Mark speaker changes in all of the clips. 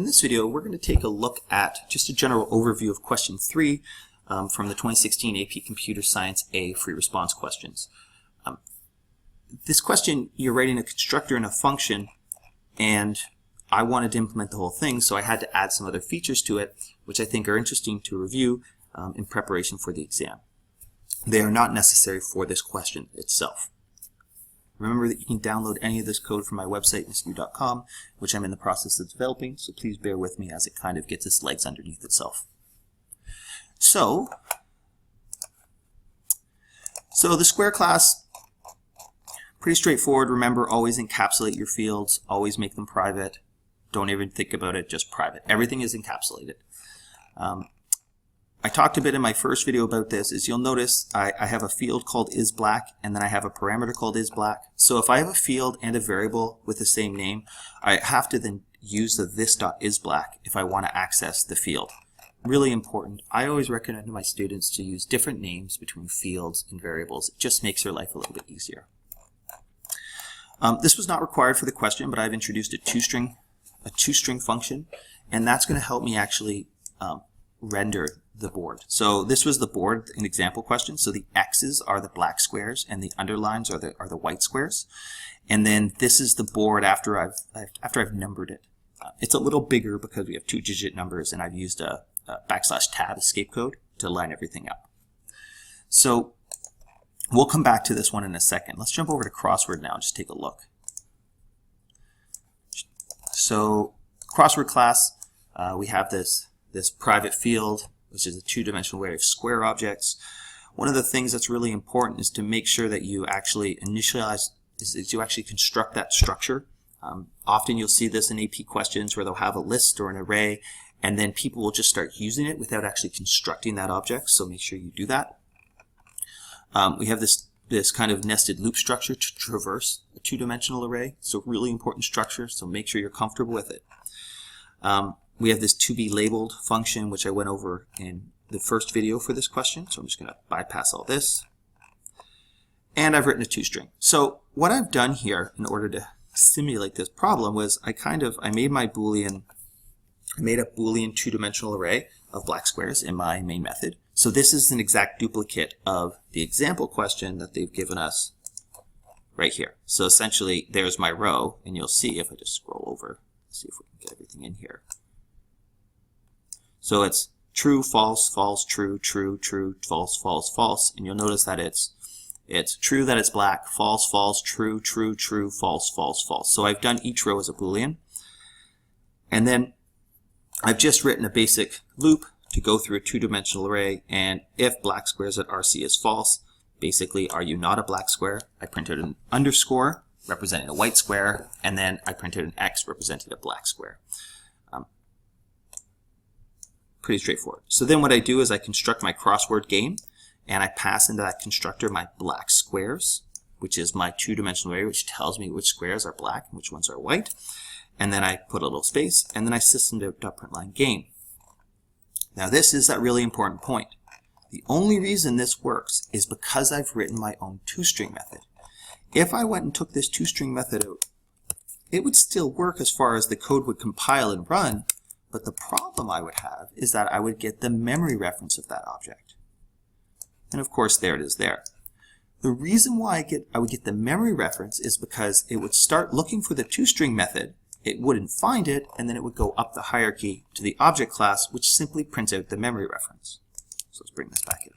Speaker 1: this video, we're going to take a look at just a general overview of question 3 from the 2016 AP Computer Science A free response questions. This question, you're writing a constructor and a function, and I wanted to implement the whole thing, so I had to add some other features to it, which I think are interesting to review in preparation for the exam. They are not necessary for this question itself. Remember that you can download any of this code from my website, msq.com, which I'm in the process of developing, so please bear with me as it kind of gets its legs underneath itself. So the square class, pretty straightforward. Remember, always encapsulate your fields, always make them private. Don't even think about it, just private. Everything is encapsulated. I talked a bit in my first video about this. As you'll notice, I have a field called isBlack, and then I have a parameter called isBlack. So if I have a field and a variable with the same name, I have to then use the this.isBlack if I want to access the field. Really important. I always recommend to my students to use different names between fields and variables. It just makes their life a little bit easier. This was not required for the question, but I've introduced a TwoString function, and that's going to help me actually render the board. So this was the board, an example question. So the X's are the black squares and the underlines are the white squares. And then this is the board after I've numbered it. It's a little bigger because we have 2-digit numbers, and I've used a \tab escape code to line everything up. So we'll come back to this one in a second. Let's jump over to CrossWord now and just take a look. So CrossWord class, we have this private field, which is a two-dimensional array of square objects. One of the things that's really important is to make sure that you actually you actually construct that structure. Often you'll see this in AP questions where they'll have a list or an array, and then people will just start using it without actually constructing that object, so make sure you do that. We have this kind of nested loop structure to traverse a two-dimensional array, so really important structure, so make sure you're comfortable with it. We have this toBeLabeled function, which I went over in the first video for this question, so I'm just going to bypass all this. And I've written a toString. So what I've done here in order to simulate this problem was I made a Boolean two-dimensional array of black squares in my main method. So this is an exact duplicate of the example question that they've given us right here. So essentially, there's my row, and you'll see if I just scroll over, see if we can get everything in here. So it's true, false, false, true, true, true, false, false, false, and you'll notice that it's true that it's black, false, false, true, true, true, false, false, false. So I've done each row as a Boolean, and then I've just written a basic loop to go through a two-dimensional array, and if black squares at RC is false, basically, are you not a black square? I printed an underscore representing a white square, and then I printed an X representing a black square. Pretty straightforward. So then what I do is I construct my CrossWord game, and I pass into that constructor my black squares, which is my two-dimensional array, which tells me which squares are black and which ones are white. And then I put a little space, and then I system.println game. Now this is that really important point. The only reason this works is because I've written my own TwoString method. If I went and took this TwoString method out, it would still work as far as the code would compile and run, but the problem I would have is that I would get the memory reference of that object. And of course, there it is there. The reason why I would get the memory reference is because it would start looking for the TwoString method, it wouldn't find it, and then it would go up the hierarchy to the object class, which simply prints out the memory reference. So let's bring this back in.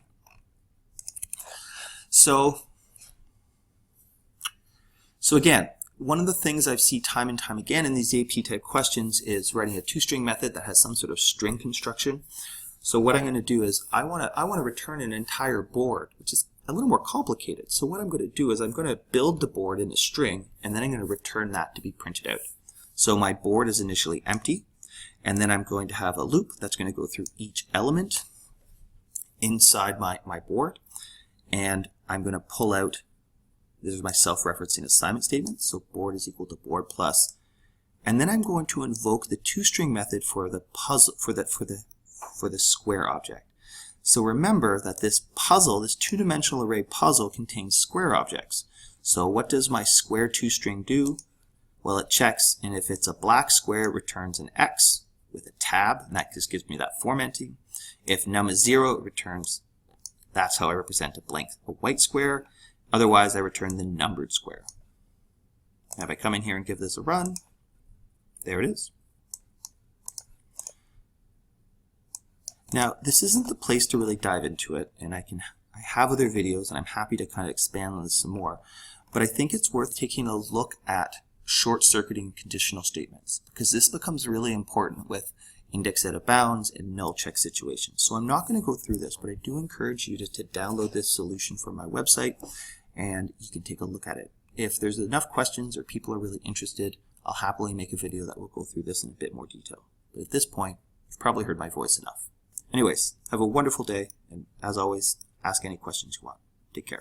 Speaker 1: So again, one of the things I've seen time and time again in these AP type questions is writing a TwoString method that has some sort of string construction. So what I'm going to do is I want to return an entire board, which is a little more complicated. So what I'm going to do is I'm going to build the board in a string, and then I'm going to return that to be printed out. So my board is initially empty, and then I'm going to have a loop that's going to go through each element inside my board, and I'm going to pull out, this is my self-referencing assignment statement, so board is equal to board plus, and then I'm going to invoke the TwoString method for the puzzle, for the square object. So remember that this puzzle, this two-dimensional array puzzle, contains square objects. So what does my square TwoString do? Well, it checks, and if it's a black square, it returns an X. with a tab, and that just gives me that formatting. If num is 0, it returns, that's how I represent a white square. Otherwise, I return the numbered square. Now if I come in here and give this a run, there it is. Now, this isn't the place to really dive into it, and I have other videos, and I'm happy to kind of expand on this some more, but I think it's worth taking a look at short-circuiting conditional statements, because this becomes really important with index out of bounds and null check situations. So I'm not going to go through this, but I do encourage you to download this solution from my website, and you can take a look at it. If there's enough questions or people are really interested, I'll happily make a video that will go through this in a bit more detail. But at this point, you've probably heard my voice enough. Anyways, have a wonderful day, and as always, ask any questions you want. Take care.